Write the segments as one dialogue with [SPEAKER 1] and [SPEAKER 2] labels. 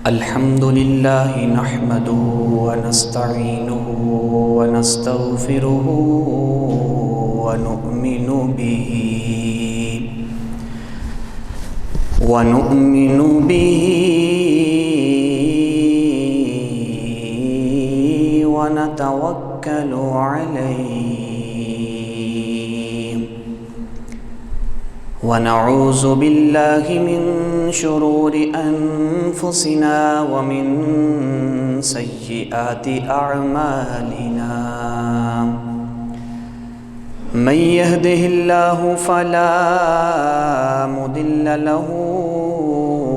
[SPEAKER 1] الحمد لله نحمده ونستعينه ونستغفره ونؤمن به ونتوكل عليه ونعوذ بالله من شرور أنفسنا ومن سيئات أعمالنا من يهده الله فلا مضل له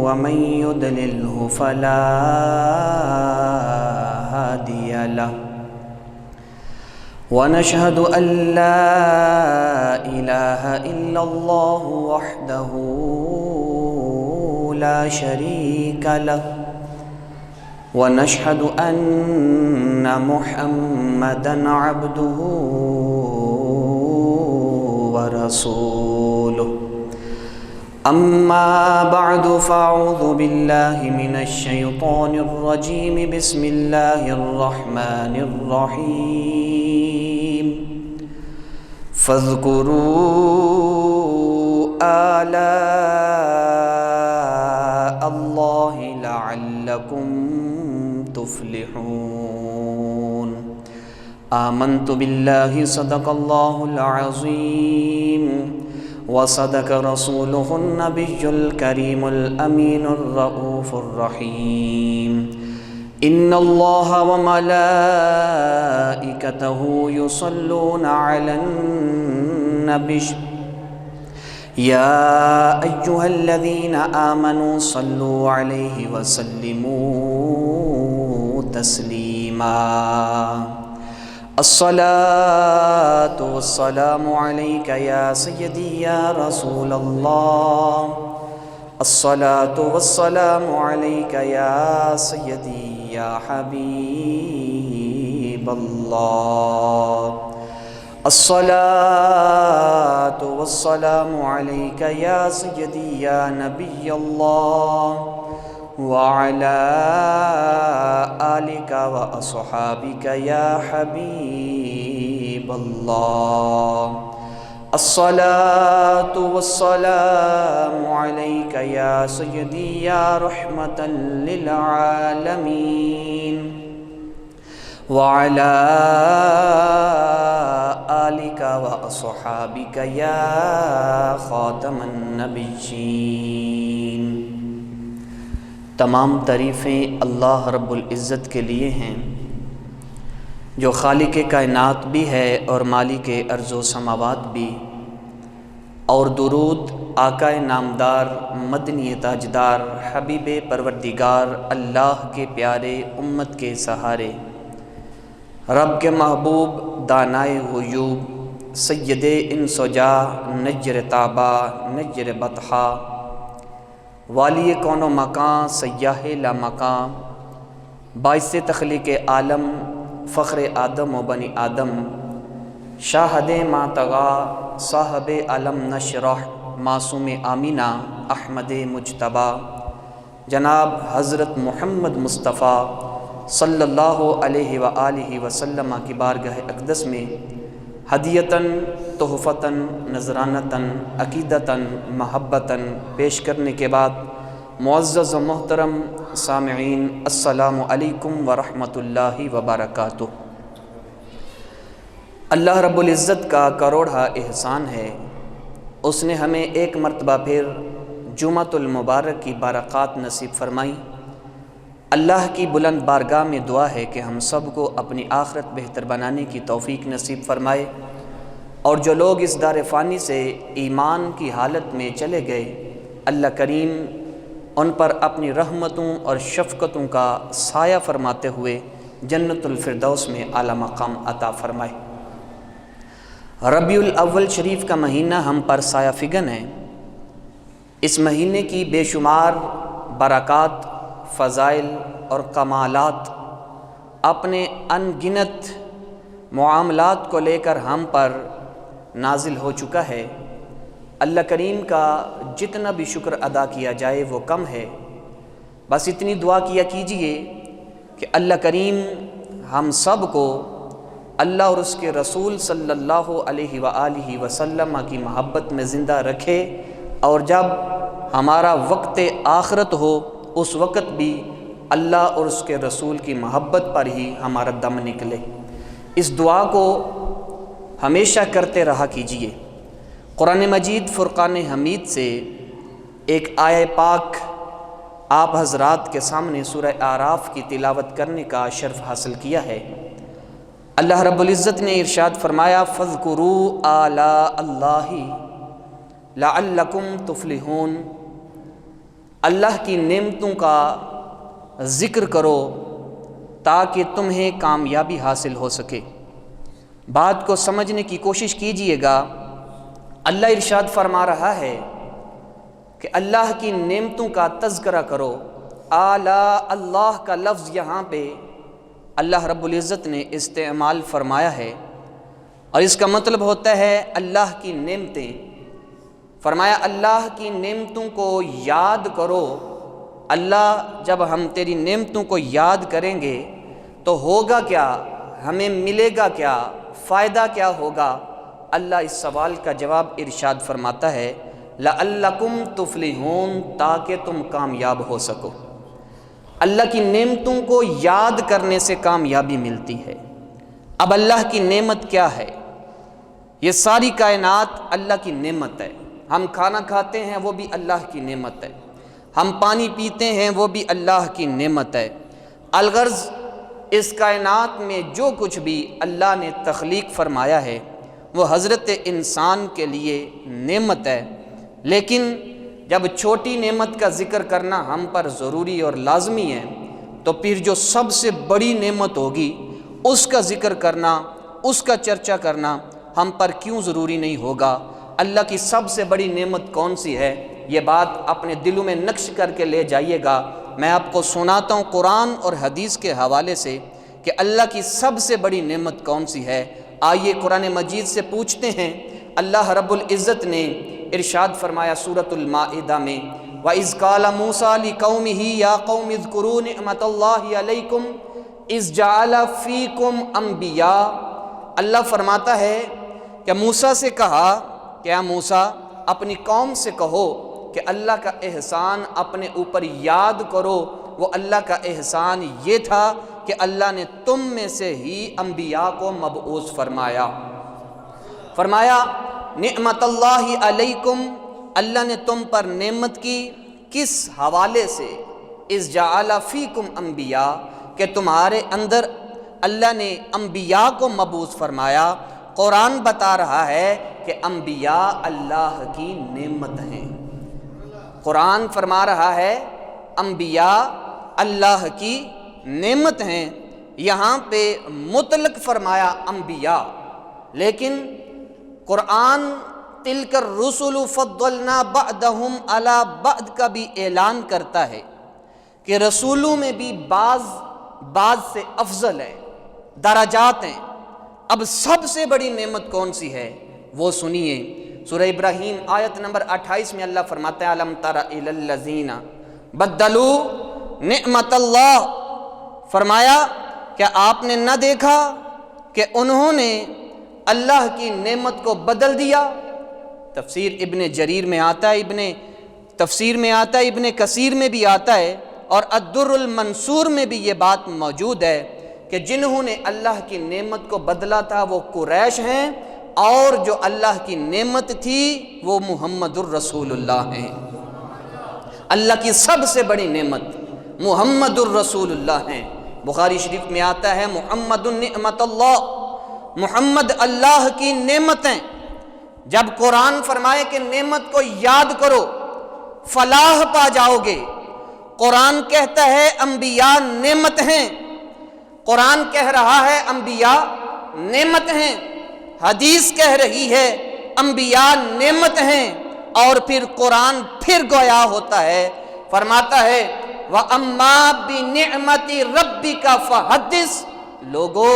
[SPEAKER 1] ومن يضلله فلا هادي له ونشهد أن لا إله إلا الله وحده لا شريك له ونشهد أن محمدًا عبده ورسوله أما بعد فأعوذ بالله من الشيطان الرجيم بسم الله الرحمن الرحيم فاذكروا آلاء الله لعلكم تفلحون آمنت بالله صدق الله العظيم وصدق رسوله النبي الكريم الأمين الرؤوف الرحيم إن الله وملائكته يصلون على النبي يا أيها الذين آمنوا صلوا عليه وسلموا تسليما الصلاة والسلام عليك يا سيدي يا رسول الله الصلاة والسلام عليك يا سيدي يا حبيب الله الصلاة والسلام عليك يا سيدي يا نبي الله وعلى آلك وأصحابك يا حبيب الله الصلاة والسلام عليك يا سيدي يا رحمة للعالمين وعلى آلك وأصحابك يا خاتم النبيين۔ تمام تعریفیں اللہ رب العزت کے لیے ہیں جو خالق کائنات بھی ہے اور مالک ارض و سماوات بھی، اور درود آقا نامدار مدنی تاجدار حبیب پروردگار اللہ کے پیارے امت کے سہارے رب کے محبوب دانائے غیوب سید انس و جاہ نجر تابہ نجر بطحا والی کون و مکان سیاح لامکان باعث تخلیق عالم فخر آدم و بنی آدم شاہد ماتغا صاحب علم نشرح معصوم آمینہ احمد مجتبیٰ جناب حضرت محمد مصطفیٰ صلی اللہ علیہ وآلہ وسلم کی بارگاہ اقدس میں ہدیتاً تحفتاً نذرانتاً عقیدتاً محبتاً پیش کرنے کے بعد معزز و محترم سامعین السلام علیکم ورحمۃ اللہ وبرکاتہ۔ اللہ رب العزت کا کروڑا احسان ہے، اس نے ہمیں ایک مرتبہ پھر جمعۃ المبارک کی برکات نصیب فرمائی۔ اللہ کی بلند بارگاہ میں دعا ہے کہ ہم سب کو اپنی آخرت بہتر بنانے کی توفیق نصیب فرمائے، اور جو لوگ اس دار فانی سے ایمان کی حالت میں چلے گئے اللہ کریم ان پر اپنی رحمتوں اور شفقتوں کا سایہ فرماتے ہوئے جنت الفردوس میں اعلیٰ مقام عطا فرمائے۔ ربیع الاول شریف کا مہینہ ہم پر سایہ فگن ہے۔ اس مہینے کی بے شمار برکات، فضائل اور کمالات اپنے ان گنت معاملات کو لے کر ہم پر نازل ہو چکا ہے۔ اللہ کریم کا جتنا بھی شکر ادا کیا جائے وہ کم ہے۔ بس اتنی دعا کیا کیجئے کہ اللہ کریم ہم سب کو اللہ اور اس کے رسول صلی اللہ علیہ وآلہ وسلم کی محبت میں زندہ رکھے، اور جب ہمارا وقت آخرت ہو اس وقت بھی اللہ اور اس کے رسول کی محبت پر ہی ہمارا دم نکلے۔ اس دعا کو ہمیشہ کرتے رہا کیجئے۔ قرآن مجید فرقان حمید سے ایک آیہ پاک آپ حضرات کے سامنے سورہ اعراف کی تلاوت کرنے کا شرف حاصل کیا ہے۔ اللہ رب العزت نے ارشاد فرمایا فَاذْكُرُوا آلاء اللَّهِ لَعَلَّكُمْ تُفْلِحُونَ، اللہ کی نعمتوں کا ذکر کرو تاکہ تمہیں کامیابی حاصل ہو سکے۔ بات کو سمجھنے کی کوشش کیجئے گا۔ اللہ ارشاد فرما رہا ہے کہ اللہ کی نعمتوں کا تذکرہ کرو۔ آلاء اللہ کا لفظ یہاں پہ اللہ رب العزت نے استعمال فرمایا ہے، اور اس کا مطلب ہوتا ہے اللہ کی نعمتیں۔ فرمایا اللہ کی نعمتوں کو یاد کرو۔ اللہ جب ہم تیری نعمتوں کو یاد کریں گے تو ہوگا کیا، ہمیں ملے گا کیا، فائدہ کیا ہوگا؟ اللہ اس سوال کا جواب ارشاد فرماتا ہے لَعَلَّكُمْ تُفْلِحُونَ، تاکہ تم کامیاب ہو سکو۔ اللہ کی نعمتوں کو یاد کرنے سے کامیابی ملتی ہے۔ اب اللہ کی نعمت کیا ہے؟ یہ ساری کائنات اللہ کی نعمت ہے۔ ہم کھانا کھاتے ہیں وہ بھی اللہ کی نعمت ہے، ہم پانی پیتے ہیں وہ بھی اللہ کی نعمت ہے۔ الغرض اس کائنات میں جو کچھ بھی اللہ نے تخلیق فرمایا ہے وہ حضرت انسان کے لیے نعمت ہے، لیکن جب چھوٹی نعمت کا ذکر کرنا ہم پر ضروری اور لازمی ہے تو پھر جو سب سے بڑی نعمت ہوگی اس کا ذکر کرنا، اس کا چرچا کرنا ہم پر کیوں ضروری نہیں ہوگا؟ اللہ کی سب سے بڑی نعمت کون سی ہے؟ یہ بات اپنے دلوں میں نقش کر کے لے جائیے گا۔ میں آپ کو سناتا ہوں قرآن اور حدیث کے حوالے سے کہ اللہ کی سب سے بڑی نعمت کون سی ہے۔ آئیے قرآن مجید سے پوچھتے ہیں۔ اللہ رب العزت نے ارشاد فرمایا سورۃ المائدہ میں وَإِذْ قَالَ مُوسَىٰ لِقَوْمِهِ يَا قَوْمِ اذْكُرُوا نِعْمَتَ اللَّهِ عَلَيْكُمْ إِذْ جَعَلَ فِيكُمْ أَنْبِيَاءَ، اللہ فرماتا ہے کہ موسیٰ سے کہا کہ اے موسیٰ اپنی قوم سے کہو کہ اللہ کا احسان اپنے اوپر یاد کرو۔ وہ اللہ کا احسان یہ تھا کہ اللہ نے تم میں سے ہی انبیاء کو مبعوث فرمایا۔ فرمایا نعمت اللہ علیکم، اللہ نے تم پر نعمت کی، کس حوالے سے؟ اذ جعل فیکم انبیاء، کہ تمہارے اندر اللہ نے انبیاء کو مبعوث فرمایا۔ قرآن بتا رہا ہے کہ انبیاء اللہ کی نعمت ہیں۔ قرآن فرما رہا ہے انبیاء اللہ کی نعمت ہیں۔ یہاں پہ مطلق فرمایا انبیاء، لیکن قرآن تلک الرسل فضلنا بعدهم علی بعد کا بھی اعلان کرتا ہے کہ رسولوں میں بھی بعض سے افضل ہے، درجات ہیں۔ اب سب سے بڑی نعمت کون سی ہے وہ سنیے۔ سورہ ابراہیم آیت نمبر 28 میں اللہ فرماتا ہے الم تر الی الذین بدلوا نعمت اللہ، فرمایا کیا آپ نے نہ دیکھا کہ انہوں نے اللہ کی نعمت کو بدل دیا؟ تفسیر ابن جریر میں آتا ہے، تفسیر میں آتا ہے، ابن کثیر میں بھی آتا ہے، اور الدر المنصور میں بھی یہ بات موجود ہے کہ جنہوں نے اللہ کی نعمت کو بدلا تھا وہ قریش ہیں، اور جو اللہ کی نعمت تھی وہ محمد الرسول اللہ ہیں۔ اللہ کی سب سے بڑی نعمت محمد الرسول اللہ ہیں۔ بخاری شریف میں آتا ہے محمد النعمت اللہ، محمد اللہ کی نعمتیں۔ جب قرآن فرمائے کہ نعمت کو یاد کرو فلاح پا جاؤ گے، قرآن کہتا ہے انبیاء نعمت ہیں، قرآن کہہ رہا ہے انبیاء نعمت ہیں، حدیث کہہ رہی ہے انبیاء نعمت ہیں، اور پھر قرآن پھر گویا ہوتا ہے، فرماتا ہے وَأَمَّا بِنِعْمَةِ رَبِّكَ فَحَدِّثْ، لوگو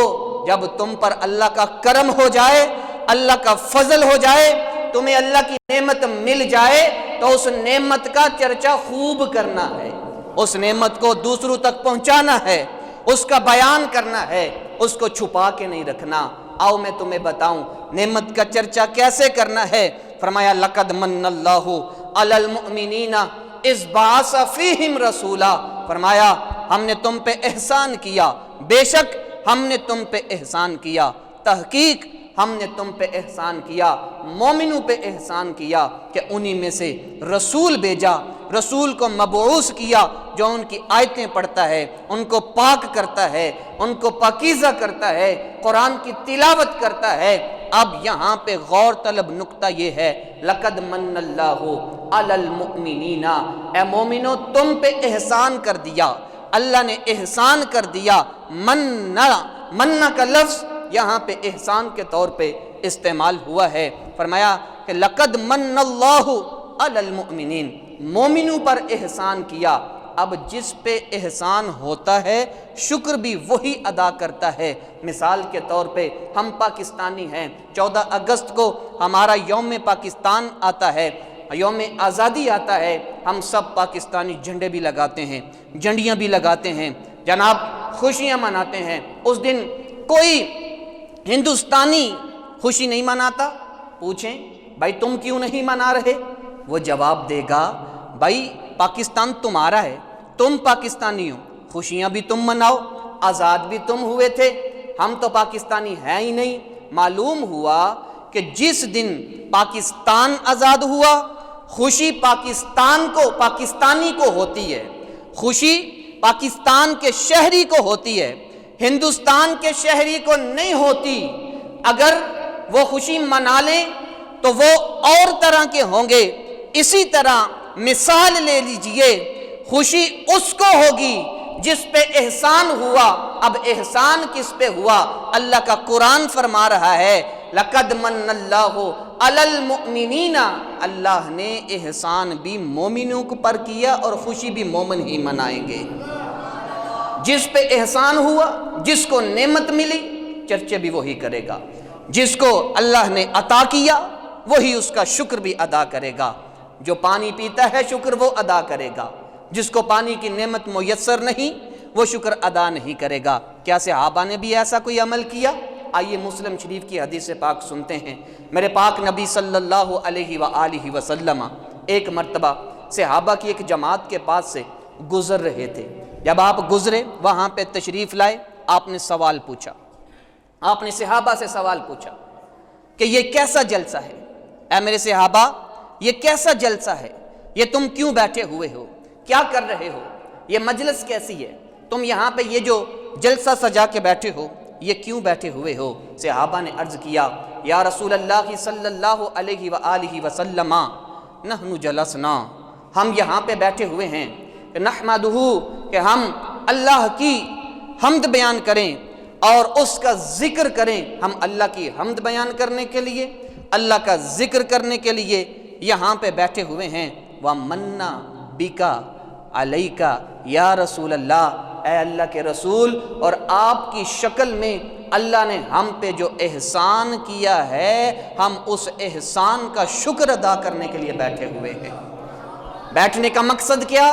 [SPEAKER 1] جب تم پر اللہ کا کرم ہو جائے، اللہ کا فضل ہو جائے، تمہیں اللہ کی نعمت مل جائے تو اس نعمت کا چرچا خوب کرنا ہے، اس نعمت کو دوسروں تک پہنچانا ہے، اس کا بیان کرنا ہے، اس کو چھپا کے نہیں رکھنا۔ آؤ میں تمہیں بتاؤں نعمت کا چرچا کیسے کرنا ہے۔ فرمایا لقد من اللہ علی المؤمنین اذ بعث فیہم رسولا، فرمایا ہم نے تم پہ احسان کیا، بے شک ہم نے تم پہ احسان کیا، تحقیق ہم نے تم پہ احسان کیا، مومنوں پہ احسان کیا کہ انہی میں سے رسول بھیجا، رسول کو مبعوث کیا جو ان کی آیتیں پڑھتا ہے، ان کو پاک کرتا ہے، ان کو پاکیزہ کرتا ہے، قرآن کی تلاوت کرتا ہے۔ اب یہاں پہ غور طلب نقطہ یہ ہے، لقد من اللہ علی المؤمنین، اے مومنو تم پہ احسان کر دیا، اللہ نے احسان کر دیا۔ مننا کا لفظ یہاں پہ احسان کے طور پہ استعمال ہوا ہے۔ فرمایا کہ لقد من اللہ علی المؤمنین، مومنوں پر احسان کیا۔ اب جس پہ احسان ہوتا ہے شکر بھی وہی ادا کرتا ہے۔ مثال کے طور پہ ہم پاکستانی ہیں، 14 اگست کو ہمارا یوم پاکستان آتا ہے، یوم آزادی آتا ہے، ہم سب پاکستانی جھنڈے بھی لگاتے ہیں، جھنڈیاں بھی لگاتے ہیں، جناب خوشیاں مناتے ہیں۔ اس دن کوئی ہندوستانی خوشی نہیں مناتا؟ پوچھیں بھائی تم کیوں نہیں منا رہے؟ وہ جواب دے گا بھائی پاکستان تمہارا ہے، تم پاکستانی ہو، خوشیاں بھی تم مناؤ، آزاد بھی تم ہوئے تھے، ہم تو پاکستانی ہیں ہی نہیں۔ معلوم ہوا کہ جس دن پاکستان آزاد ہوا خوشی پاکستان کو، پاکستانی کو ہوتی ہے، خوشی پاکستان کے شہری کو ہوتی ہے، ہندوستان کے شہری کو نہیں ہوتی۔ اگر وہ خوشی منا لیں تو وہ اور طرح کے ہوں گے۔ اسی طرح مثال لے لیجئے، خوشی اس کو ہوگی جس پہ احسان ہوا۔ اب احسان کس پہ ہوا؟ اللہ کا قرآن فرما رہا ہے لقد من اللہ علی المؤمنین، اللہ نے احسان بھی مومنوں پر کیا اور خوشی بھی مومن ہی منائیں گے۔ جس پہ احسان ہوا، جس کو نعمت ملی، چرچے بھی وہی کرے گا، جس کو اللہ نے عطا کیا وہی اس کا شکر بھی ادا کرے گا۔ جو پانی پیتا ہے شکر وہ ادا کرے گا، جس کو پانی کی نعمت میسر نہیں وہ شکر ادا نہیں کرے گا۔ کیا صحابہ نے بھی ایسا کوئی عمل کیا؟ آئیے مسلم شریف کی حدیث پاک سنتے ہیں۔ میرے پاک نبی صلی اللہ علیہ وآلہ وسلم ایک مرتبہ صحابہ کی ایک جماعت کے پاس سے گزر رہے تھے۔ جب آپ گزرے، وہاں پہ تشریف لائے، آپ نے سوال پوچھا، آپ نے صحابہ سے سوال پوچھا کہ یہ کیسا جلسہ ہے؟ اے میرے صحابہ یہ کیسا جلسہ ہے؟ یہ تم کیوں بیٹھے ہوئے ہو؟ کیا کر رہے ہو؟ یہ مجلس کیسی ہے؟ تم یہاں پہ یہ جو جلسہ سجا کے بیٹھے ہو یہ کیوں بیٹھے ہوئے ہو؟ صحابہ نے عرض کیا یا رسول اللہ صلی اللہ علیہ وآلہ وسلم نحن جلسنا، ہم یہاں پہ بیٹھے ہوئے ہیں نحمدہ، کہ ہم اللہ کی حمد بیان کریں اور اس کا ذکر کریں۔ ہم اللہ کی حمد بیان کرنے کے لیے، اللہ کا ذکر کرنے کے لیے یہاں پہ بیٹھے ہوئے ہیں۔ وَمَنَّا بِكَ عَلَيْكَ یا رسول اللہ، اے اللہ کے رسول، اور آپ کی شکل میں اللہ نے ہم پہ جو احسان کیا ہے ہم اس احسان کا شکر ادا کرنے کے لیے بیٹھے ہوئے ہیں۔ بیٹھنے کا مقصد کیا؟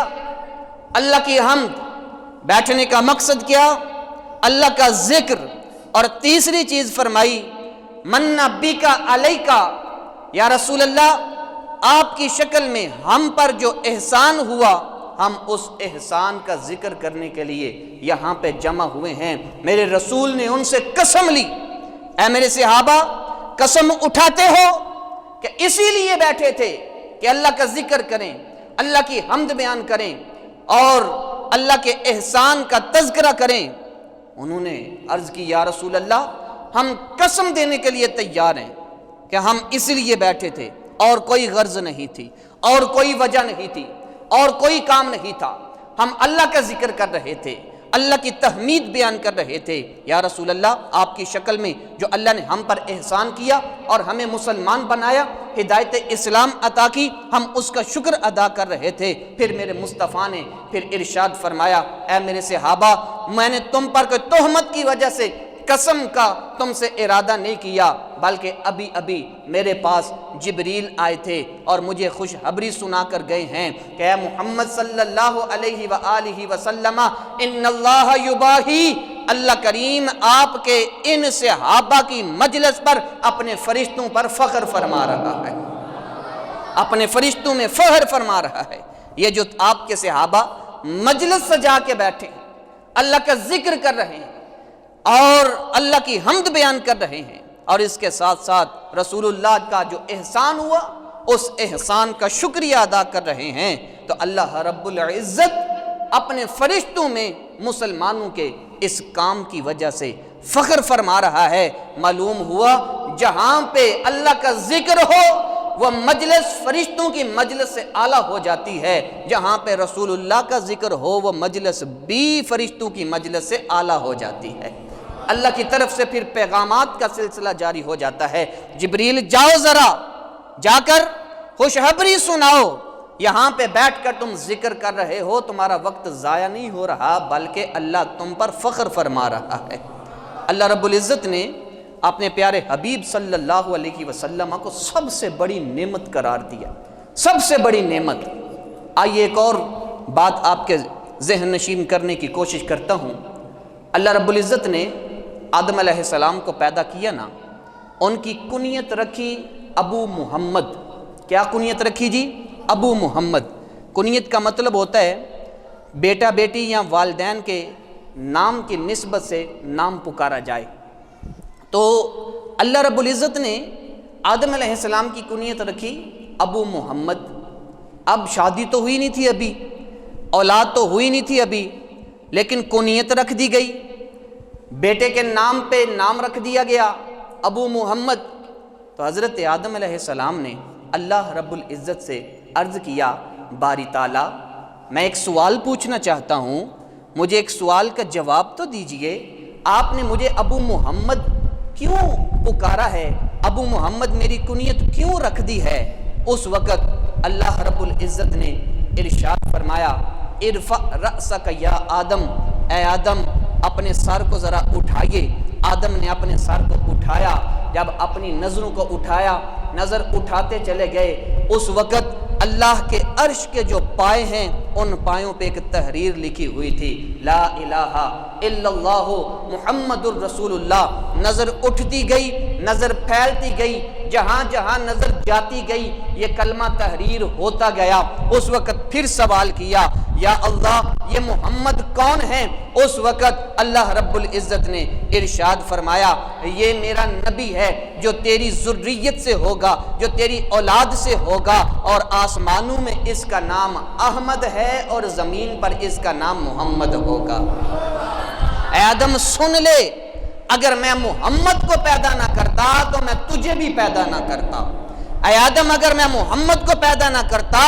[SPEAKER 1] اللہ کی حمد۔ بیٹھنے کا مقصد کیا؟ اللہ کا ذکر۔ اور تیسری چیز فرمائی مَنَّا بِكَ عَلَيْكَ یا رسول اللہ، آپ کی شکل میں ہم پر جو احسان ہوا ہم اس احسان کا ذکر کرنے کے لیے یہاں پہ جمع ہوئے ہیں۔ میرے رسول نے ان سے قسم لی، اے میرے صحابہ قسم اٹھاتے ہو کہ اسی لیے بیٹھے تھے کہ اللہ کا ذکر کریں، اللہ کی حمد بیان کریں اور اللہ کے احسان کا تذکرہ کریں؟ انہوں نے عرض کی یا رسول اللہ ہم قسم دینے کے لیے تیار ہیں کہ ہم اس لیے بیٹھے تھے، اور کوئی غرض نہیں تھی، اور کوئی وجہ نہیں تھی، اور کوئی کام نہیں تھا، ہم اللہ کا ذکر کر رہے تھے، اللہ کی تحمید بیان کر رہے تھے۔ یا رسول اللہ آپ کی شکل میں جو اللہ نے ہم پر احسان کیا اور ہمیں مسلمان بنایا، ہدایت اسلام عطا کی، ہم اس کا شکر ادا کر رہے تھے۔ پھر میرے مصطفیٰ نے پھر ارشاد فرمایا اے میرے صحابہ میں نے تم پر کوئی تہمت کی وجہ سے قسم کا تم سے ارادہ نہیں کیا، بلکہ ابھی ابھی میرے پاس جبریل آئے تھے اور مجھے خوشخبری سنا کر گئے ہیں کہ اے محمد صلی اللہ علیہ وآلہ وسلم ان اللہ یباہی، اللہ کریم آپ کے ان صحابہ کی مجلس پر اپنے فرشتوں پر فخر فرما رہا ہے، اپنے فرشتوں میں فخر فرما رہا ہے۔ یہ جو آپ کے صحابہ مجلس سجا کے بیٹھے اللہ کا ذکر کر رہے ہیں اور اللہ کی حمد بیان کر رہے ہیں، اور اس کے ساتھ ساتھ رسول اللہ کا جو احسان ہوا اس احسان کا شکریہ ادا کر رہے ہیں، تو اللہ رب العزت اپنے فرشتوں میں مسلمانوں کے اس کام کی وجہ سے فخر فرما رہا ہے۔ معلوم ہوا جہاں پہ اللہ کا ذکر ہو وہ مجلس فرشتوں کی مجلس سے اعلیٰ ہو جاتی ہے، جہاں پہ رسول اللہ کا ذکر ہو وہ مجلس بھی فرشتوں کی مجلس سے اعلیٰ ہو جاتی ہے۔ اللہ کی طرف سے پھر پیغامات کا سلسلہ جاری ہو جاتا ہے، جبریل جاؤ ذرا جا کر خوشخبری سناؤ، یہاں پہ بیٹھ کر تم ذکر کر رہے ہو، تمہارا وقت ضائع نہیں ہو رہا بلکہ اللہ تم پر فخر فرما رہا ہے۔ اللہ رب العزت نے اپنے پیارے حبیب صلی اللہ علیہ وسلم کو سب سے بڑی نعمت قرار دیا، سب سے بڑی نعمت۔ آئیے ایک اور بات آپ کے ذہن نشین کرنے کی کوشش کرتا ہوں۔ اللہ رب العزت نے آدم علیہ السلام کو پیدا کیا نا، ان کی کنیت رکھی ابو محمد۔ کیا کنیت رکھی جی؟ ابو محمد۔ کنیت کا مطلب ہوتا ہے بیٹا بیٹی یا والدین کے نام کی نسبت سے نام پکارا جائے۔ تو اللہ رب العزت نے آدم علیہ السلام کی کنیت رکھی ابو محمد۔ اب شادی تو ہوئی نہیں تھی ابھی، اولاد تو ہوئی نہیں تھی ابھی، لیکن کنیت رکھ دی گئی، بیٹے کے نام پہ نام رکھ دیا گیا ابو محمد۔ تو حضرت آدم علیہ السلام نے اللہ رب العزت سے عرض کیا، باری تعالیٰ میں ایک سوال پوچھنا چاہتا ہوں، مجھے ایک سوال کا جواب تو دیجئے، آپ نے مجھے ابو محمد کیوں پکارا ہے، ابو محمد میری کنیت کیوں رکھ دی ہے؟ اس وقت اللہ رب العزت نے ارشاد فرمایا، ارفع رأسک یا آدم، اے آدم اپنے سر کو ذرا اٹھائیے۔ آدم نے اپنے سر کو اٹھایا، جب اپنی نظروں کو اٹھایا، نظر اٹھاتے چلے گئے، اس وقت اللہ کے عرش کے جو پائے ہیں ان پایوں پہ ایک تحریر لکھی ہوئی تھی، لا الہ الا اللہ محمد الرسول اللہ۔ نظر اٹھتی گئی، نظر پھیلتی گئی، جہاں جہاں نظر جاتی گئی یہ کلمہ تحریر ہوتا گیا۔ اس وقت پھر سوال کیا، یا اللہ یہ محمد کون ہیں؟ اس وقت اللہ رب العزت نے ارشاد فرمایا، یہ میرا نبی ہے جو تیری ذریت سے ہوگا، جو تیری اولاد سے ہوگا، اور آسمانوں میں اس کا نام احمد ہے اور زمین پر اس کا نام محمد ہوگا۔ اے آدم سن لے، اگر میں محمد کو پیدا نہ کرتا تو میں تجھے بھی پیدا نہ کرتا۔ اے آدم اگر میں محمد کو پیدا نہ کرتا،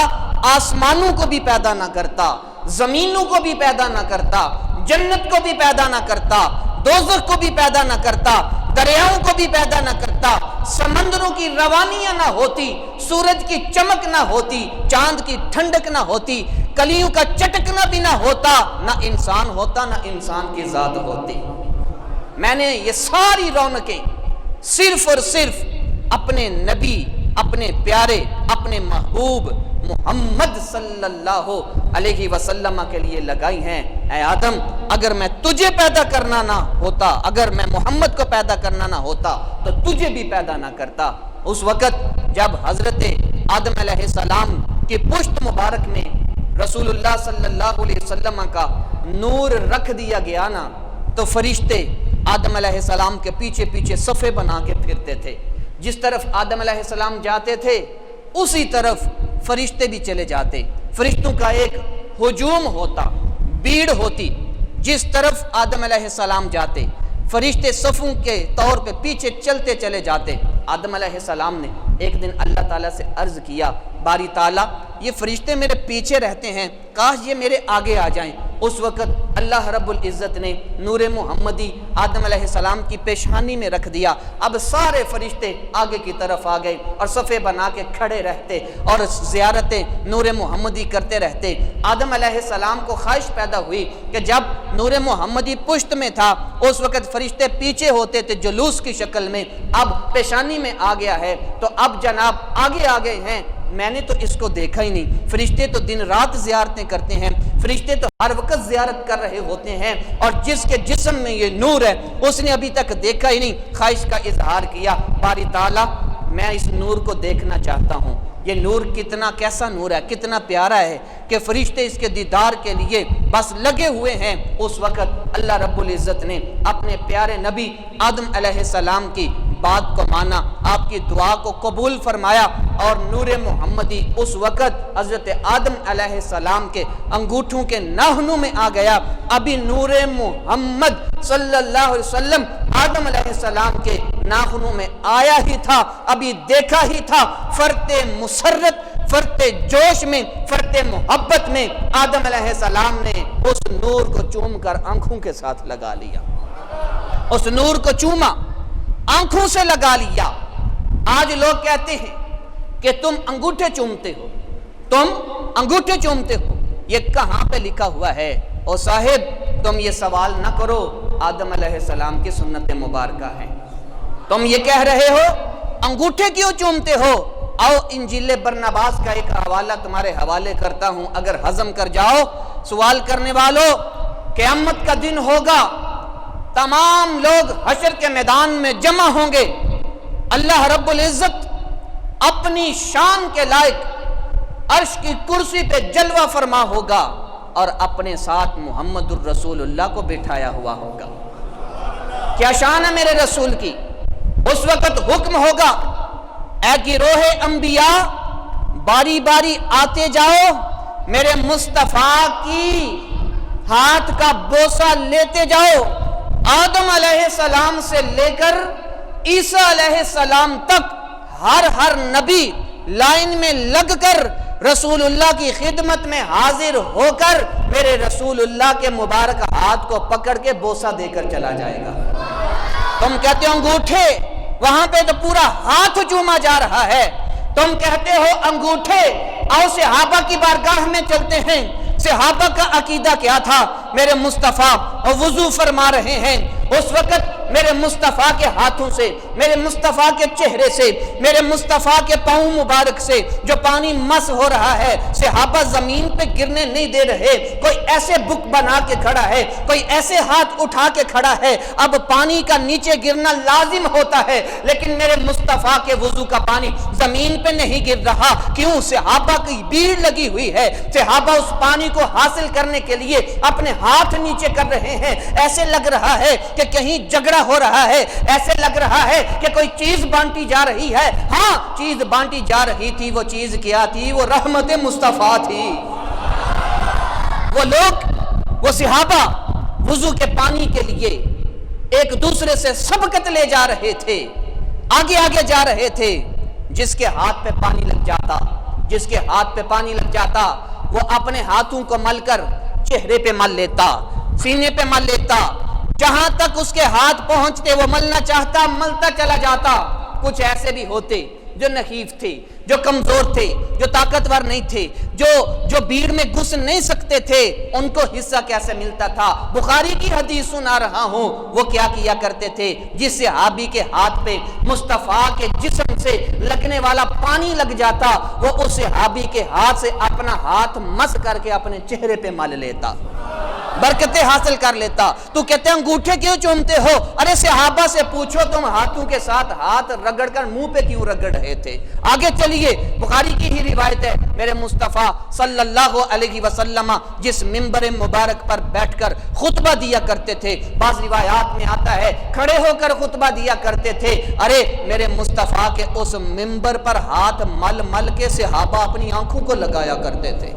[SPEAKER 1] آسمانوں کو بھی پیدا نہ کرتا، زمینوں کو بھی پیدا نہ کرتا، جنت کو بھی پیدا نہ کرتا، دوزخ کو بھی پیدا نہ کرتا، دریاؤں کو بھی پیدا نہ کرتا، سمندروں کی روانیاں نہ ہوتی، سورج کی چمک نہ ہوتی، چاند کی ٹھنڈک نہ ہوتی، کلیوں کا چٹکنا بھی نہ ہوتا، نہ انسان ہوتا، نہ انسان کی ذات ہوتی۔ میں نے یہ ساری رونقیں صرف اور صرف اپنے نبی، اپنے پیارے، اپنے محبوب محمد صلی اللہ علیہ وسلم کے لیے لگائی ہیں۔ اے آدم اگر میں تجھے پیدا کرنا نہ ہوتا، اگر میں محمد کو پیدا کرنا نہ ہوتا تو تجھے بھی پیدا نہ کرتا۔ اس وقت جب حضرت آدم علیہ السلام کی پشت مبارک میں رسول اللہ صلی اللہ علیہ وسلم کا نور رکھ دیا گیا نا، تو فرشتے آدم علیہ السلام کے پیچھے پیچھے صفے بنا کے پھرتے تھے۔ جس طرف آدم علیہ السلام جاتے تھے اسی طرف فرشتے بھی چلے جاتے، فرشتوں کا ایک ہجوم ہوتا، بھیڑ ہوتی، جس طرف آدم علیہ السلام جاتے فرشتے صفوں کے طور پہ پیچھے چلتے چلے جاتے۔ آدم علیہ السلام نے ایک دن اللہ تعالیٰ سے عرض کیا، باری تعالیٰ یہ فرشتے میرے پیچھے رہتے ہیں، کاش یہ میرے آگے آ جائیں۔ اس وقت اللہ رب العزت نے نور محمدی آدم علیہ السلام کی پیشانی میں رکھ دیا۔ اب سارے فرشتے آگے کی طرف آ گئے اور صفے بنا کے کھڑے رہتے اور زیارتیں نور محمدی کرتے رہتے۔ آدم علیہ السلام کو خواہش پیدا ہوئی کہ جب نور محمدی پشت میں تھا اس وقت فرشتے پیچھے ہوتے تھے جلوس کی شکل میں، اب پیشانی میں آ گیا ہے تو اب جناب آگے آ گئے ہیں، میں نے تو اس کو دیکھا ہی نہیں۔ فرشتے تو دن رات زیارتیں کرتے ہیں، فرشتے تو ہر وقت زیارت کر رہے ہوتے ہیں، اور جس کے جسم میں یہ نور ہے اس نے ابھی تک دیکھا ہی نہیں۔ خواہش کا اظہار کیا، باری تعالیٰ میں اس نور کو دیکھنا چاہتا ہوں۔ یہ نور کتنا کیسا نور ہے، کتنا پیارا ہے کہ فرشتے اس کے دیدار کے لیے بس لگے ہوئے ہیں۔ اس وقت اللہ رب العزت نے اپنے پیارے نبی آدم علیہ السلام کی بات کو مانا، آپ کی دعا کو قبول فرمایا، اور نور محمدی اس وقت حضرت آدم علیہ السلام کے انگوٹھوں کے ناخنوں میں آ گیا۔ ابھی نور محمد صلی اللہ علیہ وسلم آدم علیہ السلام کے ناخنوں میں آیا ہی تھا، ابھی دیکھا ہی تھا، فرت مسرت، فرت جوش میں، فرت محبت میں آدم علیہ السلام نے اس نور کو چوم کر آنکھوں کے ساتھ لگا لیا، اس نور کو چوما، آنکھوں سے لگا لیا۔ آج لوگ کہتے ہیں کہ تم انگوٹھے چومتے ہو، تم انگوٹھے چومتے ہو، یہ کہاں پہ لکھا ہوا ہے؟ او صاحب تم یہ سوال نہ کرو، آدم علیہ السلام کی سنت مبارکہ ہے۔ تم یہ کہہ رہے ہو انگوٹھے کیوں چومتے ہو؟ آؤ انجیل برناباس کا ایک حوالہ تمہارے حوالے کرتا ہوں، اگر ہضم کر جاؤ۔ سوال کرنے والوں، قیامت کا دن ہوگا، تمام لوگ حشر کے میدان میں جمع ہوں گے، اللہ رب العزت اپنی شان کے لائق عرش کی کرسی پہ جلوہ فرما ہوگا اور اپنے ساتھ محمد الرسول اللہ کو بٹھایا ہوا ہوگا۔ کیا شان ہے میرے رسول کی؟ اس وقت حکم ہوگا، اے گروہ انبیاء باری باری آتے جاؤ، میرے مصطفیٰ کی ہاتھ کا بوسہ لیتے جاؤ۔ آدم علیہ السلام سے لے کر عیسیٰ علیہ السلام تک ہر نبی لائن میں لگ کر رسول اللہ کی خدمت میں حاضر ہو کر میرے رسول اللہ کے مبارک ہاتھ کو پکڑ کے بوسہ دے کر چلا جائے گا۔ تم کہتے ہو انگوٹھے، وہاں پہ تو پورا ہاتھ چوما جا رہا ہے۔ تم کہتے ہو انگوٹھے، آؤ صحابہ کی بارگاہ میں چلتے ہیں۔ صحابہ کا عقیدہ کیا تھا؟ میرے مصطفیٰ وضو فرما رہے ہیں، اس وقت میرے مصطفیٰ کے ہاتھوں سے، میرے مصطفیٰ کے چہرے سے، میرے مصطفیٰ کے پاؤں مبارک سے جو پانی مس ہو رہا ہے، صحابہ زمین پہ گرنے نہیں دے رہے۔ کوئی ایسے بک بنا کے کھڑا ہے، کوئی ایسے ہاتھ اٹھا کے کھڑا ہے، اب پانی کا نیچے گرنا لازم ہوتا ہے، لیکن میرے مصطفیٰ کے وضو کا پانی زمین پہ نہیں گر رہا۔ کیوں؟ صحابہ کی بھیڑ لگی ہوئی ہے، صحابہ اس پانی کو حاصل کرنے کے لیے اپنے ہاتھ نیچے کر رہے ہیں۔ ایسے لگ رہا ہے کہ کہیں جھگڑا ہو رہا ہے، ایسے لگ رہا ہے کہ کوئی چیز بانٹی جا رہی ہے۔ ہاں چیز بانٹی جا رہی تھی، وہ چیز کیا تھی؟ وہ رحمت مصطفیٰ تھی۔ وہ لوگ، وہ صحابہ وضو کے پانی کے لیے ایک دوسرے سے سبقت لے جا رہے تھے، آگے آگے جا رہے تھے۔ جس کے ہاتھ پہ پانی لگ جاتا، جس کے ہاتھ پہ پانی لگ جاتا، وہ اپنے ہاتھوں کو مل کر چہرے پہ مل لیتا، سینے پہ مل لیتا، جہاں تک اس کے ہاتھ پہنچتے وہ ملنا چاہتا، ملتا چلا جاتا۔ کچھ ایسے بھی ہوتے جو نحیف تھے، جو کمزور تھے، جو طاقتور نہیں تھے، جو بھیڑ میں گھس نہیں سکتے تھے، ان کو حصہ کیسے ملتا تھا؟ بخاری کی حدیث سنا رہا ہوں، وہ کیا کیا کرتے تھے؟ جس صحابی کے ہاتھ پہ مصطفیٰ کے جسم سے لگنے والا پانی لگ جاتا، وہ اس صحابی کے ہاتھ سے اپنا ہاتھ مس کر کے اپنے چہرے پہ مل لیتا، برکتیں حاصل کر لیتا۔ تو کہتے ہیں انگوٹھے کیوں چومتے ہو؟ ارے صحابہ سے پوچھو، تم ہاتھوں کے ساتھ ہاتھ رگڑ کر منہ پہ کیوں رگڑ رہے تھے؟ آگے چلیے، بخاری کی ہی روایت ہے، میرے مصطفیٰ صلی اللہ علیہ وسلم جس منبر مبارک پر بیٹھ کر خطبہ دیا کرتے تھے، بعض روایات میں آتا ہے کھڑے ہو کر خطبہ دیا کرتے تھے۔ ارے میرے مصطفیٰ کے اس منبر پر ہاتھ مل مل کے صحابہ اپنی آنکھوں کو لگایا کرتے تھے۔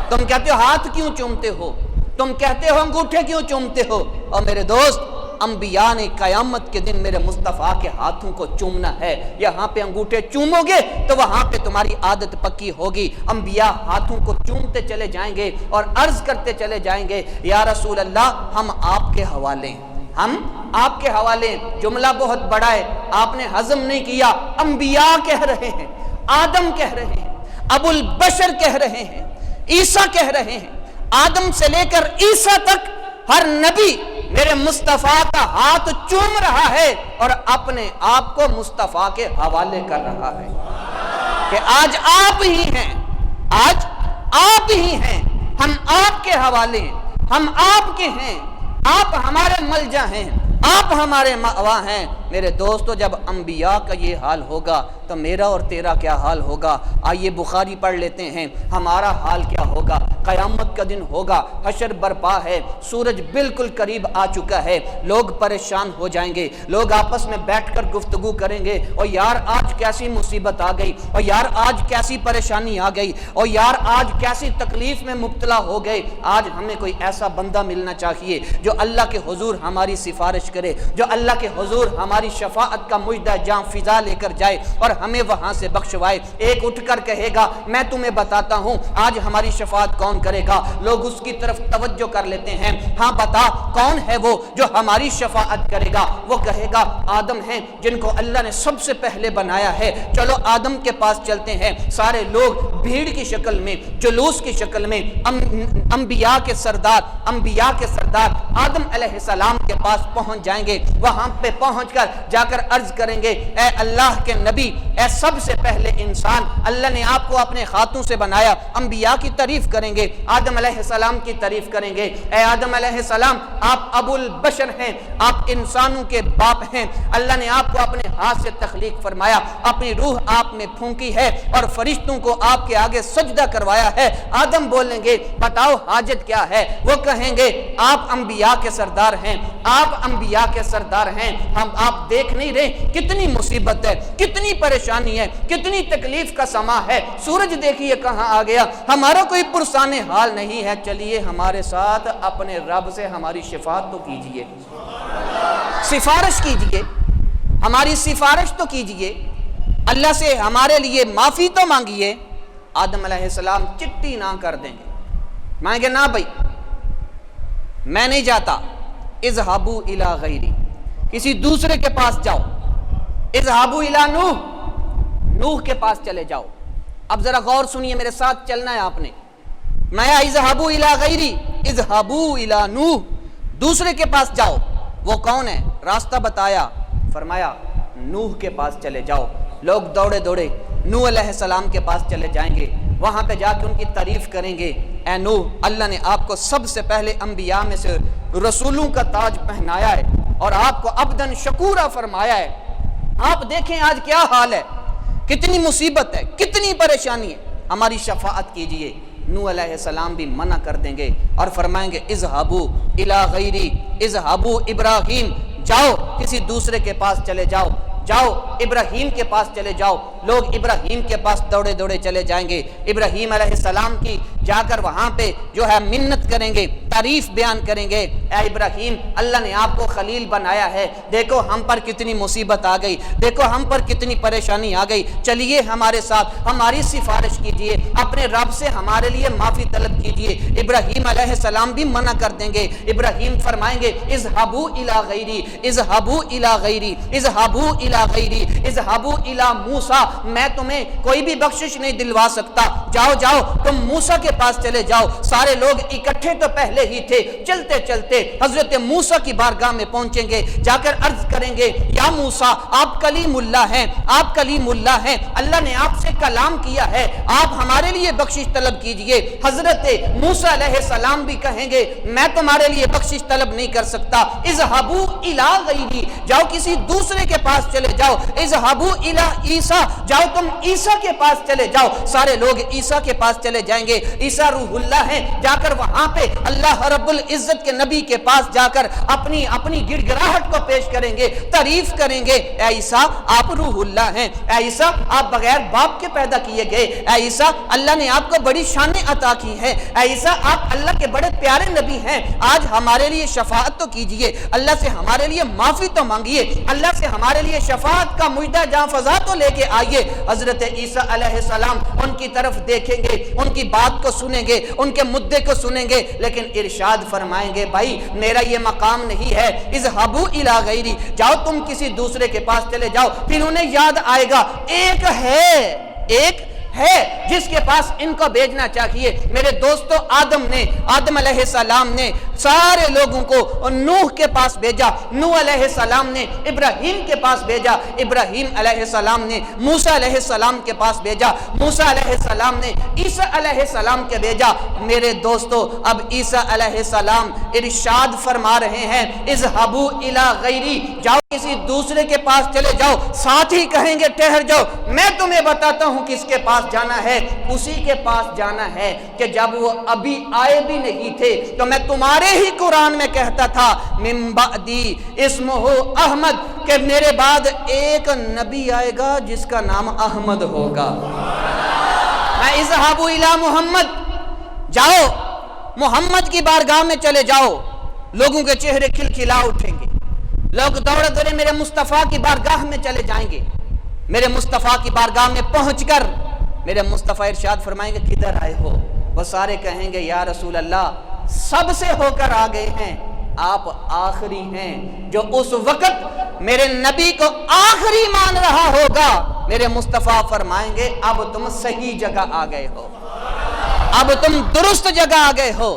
[SPEAKER 1] تم کہتے ہو ہاتھ کیوں چومتے ہو؟ تم کہتے ہو انگوٹھے کیوں چومتے ہو؟ اور میرے دوست، انبیاء نے قیامت کے دن میرے مصطفیٰ کے ہاتھوں کو چومنا ہے، یہاں پہ انگوٹھے چومو گے تو وہاں پہ تمہاری عادت پکی ہوگی۔ انبیاء ہاتھوں کو چومتے چلے جائیں گے اور عرض کرتے چلے جائیں گے یا رسول اللہ ہم آپ کے حوالے ہیں، ہم آپ کے حوالے ہیں۔ جملہ بہت بڑا ہے، آپ نے ہضم نہیں کیا۔ انبیاء کہہ رہے ہیں، آدم کہہ رہے ہیں، ابو البشر کہہ رہے ہیں، عیسیٰ کہہ رہے ہیں، آدم سے لے کر عیسیٰ تک ہر نبی میرے مصطفیٰ کا ہاتھ چوم رہا ہے اور اپنے آپ کو مصطفیٰ کے حوالے کر رہا ہے کہ آج آپ ہی ہیں، آج آپ ہی ہیں، ہم آپ کے حوالے ہیں، ہم آپ کے ہیں، آپ ہمارے ملجا ہیں، آپ ہمارے مأوا ہیں۔ میرے دوستو جب انبیاء کا یہ حال ہوگا تو میرا اور تیرا کیا حال ہوگا؟ آئیے بخاری پڑھ لیتے ہیں، ہمارا حال کیا ہوگا؟ قیامت کا دن ہوگا، حشر برپا ہے، سورج بالکل قریب آ چکا ہے، لوگ پریشان ہو جائیں گے، لوگ آپس میں بیٹھ کر گفتگو کریں گے، اور یار آج کیسی مصیبت آ گئی، اور یار آج کیسی پریشانی آ گئی، اور یار آج کیسی تکلیف میں مبتلا ہو گئے۔ آج ہمیں کوئی ایسا بندہ ملنا چاہیے جو اللہ کے حضور ہماری سفارش کرے، جو اللہ کے حضور ہماری شفاعت کا مجدہ جاں فضا لے کر جائے اور ہمیں وہاں سے بخشوائے۔ ایک اٹھ کر کہے گا میں تمہیں بتاتا ہوں آج ہماری شفاعت کون کرے گا، لوگ اس کی طرف توجہ کر لیتے ہیں، ہاں بتا کون ہے وہ جو ہماری شفاعت کرے گا؟ وہ کہے گا آدم ہیں جن کو اللہ نے سب سے پہلے بنایا ہے، چلو آدم کے پاس چلتے ہیں۔ سارے لوگ بھیڑ کی شکل میں، جلوس کی شکل میں انبیاء کے سردار آدم علیہ السلام کے پاس پہنچ جائیں گے۔ وہاں پہ پہنچ کر جا کر عرض کریں گے اے اللہ کے نبی، اے سب سے پہلے انسان، اللہ نے آپ کو اپنے ہاتھوں سے بنایا۔ انبیاء کی تعریف کریں گے، آدم علیہ السلام کی تعریف کریں گے، اے آدم علیہ السلام آپ ابو البشر ہیں، آپ انسانوں کے باپ ہیں، اللہ نے آپ کو اپنے ہاتھ سے تخلیق فرمایا، اپنی روح آپ میں پھونکی ہے اور فرشتوں کو آپ کے آگے سجدہ کروایا ہے۔ آدم بولیں گے بتاؤ حاجت کیا ہے؟ وہ کہیں گے آپ انبیاء کے سردار ہیں، آپ انبیاء کے سردار ہیں، ہم آپ دیکھ نہیں رہے کتنی مصیبت ہے، کتنی پریشانی ہے، کتنی تکلیف کا سما ہے، سورج دیکھیے کہاں آ گیا، ہمارا کوئی پرسان حال نہیں ہے، چلیے ہمارے ساتھ اپنے رب سے ہماری شفاعت تو کیجئے، سفارش کیجئے، ہماری سفارش تو کیجئے، اللہ سے ہمارے لیے معافی تو مانگیے۔ آدم علیہ السلام چٹی نہ کر دیں گے، مانگیں گے نہ بھائی میں نہیں جاتا، اذهبوا الی غیری، کسی دوسرے کے پاس جاؤ، اذهبوا الی نوح کے پاس چلے جاؤ۔ اب ذرا غور سنیے، میرے ساتھ چلنا ہے آپ نے، میں اذهبوا الی غیری، اذهبوا الی نوح، دوسرے کے پاس جاؤ۔ وہ کون ہے؟ راستہ بتایا، فرمایا نوح کے پاس چلے جاؤ۔ لوگ دوڑے دوڑے نوح علیہ السلام کے پاس چلے جائیں گے، وہاں پہ جا کے ان کی تعریف کریں گے، اے نوح اللہ نے آپ کو سب سے پہلے انبیاء میں سے رسولوں کا تاج پہنایا ہے اور آپ کو عبداً شکورا فرمایا ہے۔ آپ دیکھیں آج کیا حال ہے، کتنی مصیبت ہے، کتنی پریشانی ہے، ہماری شفاعت کیجئے۔ نوح علیہ السلام بھی منع کر دیں گے اور فرمائیں گے اذهبوا الی غیری، اذهبوا ابراہیم، جاؤ کسی دوسرے کے پاس چلے جاؤ، جاؤ ابراہیم کے پاس چلے جاؤ۔ لوگ ابراہیم کے پاس دوڑے دوڑے چلے جائیں گے، ابراہیم علیہ السلام کی جا کر وہاں پہ جو ہے منت کریں گے، تعریف بیان کریں گے، اے ابراہیم اللہ نے آپ کو خلیل بنایا ہے، دیکھو ہم پر کتنی مصیبت آ گئی، دیکھو ہم پر کتنی پریشانی آ گئی، چلیے ہمارے ساتھ ہماری سفارش کیجئے، اپنے رب سے ہمارے لیے معافی طلب کیجئے۔ ابراہیم علیہ السلام بھی منع کر دیں گے، ابراہیم فرمائیں گے اذهبوا الی غیری، اذهبوا الی غیری، اذهبوا الی غیری، اذهبوا الی موسیٰ، میں تمہیں کوئی بھی بخشش نہیں دلوا سکتا، جاؤ جاؤ تم موسیٰ کے پاس چلے جاؤ۔ سارے لوگ اکٹھے تو پہلے ہی تھے، چلتے چلتے حضرت موسیٰ کی بارگاہ میں پہنچیں گے، جا کر عرض کریں گے یا موسیٰ آپ کلیم اللہ ہیں، آپ کلیم اللہ ہیں، اللہ نے آپ سے کلام کیا ہے، آپ ہمارے لیے بخشش طلب کیجئے۔ حضرت موسیٰ علیہ السلام بھی کہیں گے میں تمہارے لیے بخشش طلب نہیں کر سکتا، اذهبوا الی غیری، جاؤ کسی دوسرے کے پاس چلے جاؤ، اذهبوا الی عیسیٰ، جاؤ تم عیسیٰ کے پاس چلے جاؤ۔ سارے لوگ عیسیٰ کے پاس چلے جائیں گے، عیسیٰ روح اللہ ہیں، جا کر وہاں پہ اللہ اللہ رب العزت کے نبی کے پاس جا کر اپنی گڑ گڑاہٹ کو پیش کریں گے، تعریف کریں گے، اے عیسیٰ آپ روح اللہ ہیں، اے عیسیٰ آپ بغیر باپ کے پیدا کیے گئے، اے عیسیٰ اللہ نے آپ کو بڑی شانیں عطا کی ہیں، اے عیسیٰ آپ اللہ کے بڑے پیارے نبی ہیں، آج ہمارے لیے شفاعت تو کیجئے، اللہ سے ہمارے لیے معافی تو مانگیے، اللہ سے ہمارے لیے شفاعت کا مجدہ جاں فضا تو لے کے آئیے۔ حضرت عیسیٰ علیہ السلام ان کی طرف دیکھیں گے، ان کی بات کو سنیں گے، ان کے مدعے کو سنیں گے، لیکن ارشاد فرمائیں گے بھائی میرا یہ مقام نہیں ہے، اذهبوا الی غیری، جاؤ تم کسی دوسرے کے پاس چلے جاؤ۔ پھر انہیں یاد آئے گا ایک ہے جس کے پاس ان کو بھیجنا چاہیے۔ میرے دوستو آدم علیہ السلام نے سارے لوگوں کو نوح کے پاس بھیجا، نوح علیہ السلام نے ابراہیم کے پاس بھیجا، ابراہیم علیہ السلام نے موسیٰ علیہ السلام کے پاس بھیجا، موسیٰ علیہ السلام نے عیسیٰ علیہ السلام کے بھیجا۔ میرے دوستو اب عیسیٰ علیہ السلام ارشاد فرما رہے ہیں اذهبوا الی غیری، جاؤ کسی دوسرے کے پاس چلے جاؤ۔ ساتھ ہی کہیں گے ٹھہر جاؤ میں تمہیں بتاتا ہوں کس کے پاس جانا ہے، اسی کے پاس جانا ہے کہ جب وہ ابھی آئے بھی نہیں تھے تو میں تمہارے ہی قرآن میں کہتا تھا من بعدی اسمہ احمد، کہ میرے بعد ایک نبی آئے گا جس کا نام احمد ہوگا۔ میں اذهبوا الی محمد، جاؤ محمد کی بارگاہ میں چلے جاؤ، لوگوں کے چہرے کھلکھلا اٹھیں گے، لوگ دوڑے دوڑے میرے مصطفیٰ کی بارگاہ میں چلے جائیں گے۔ میرے مصطفیٰ کی بارگاہ میں پہنچ کر میرے مصطفیٰ ارشاد فرمائیں گے کدھر آئے ہو؟ وہ سارے کہیں گے یا رسول اللہ سب سے ہو کر آ گئے ہیں، آپ آخری ہیں جو اس وقت میرے نبی کو آخری مان رہا ہوگا۔ میرے مصطفیٰ فرمائیں گے اب تم صحیح جگہ آ گئے ہو، اب تم درست جگہ آ گئے ہو،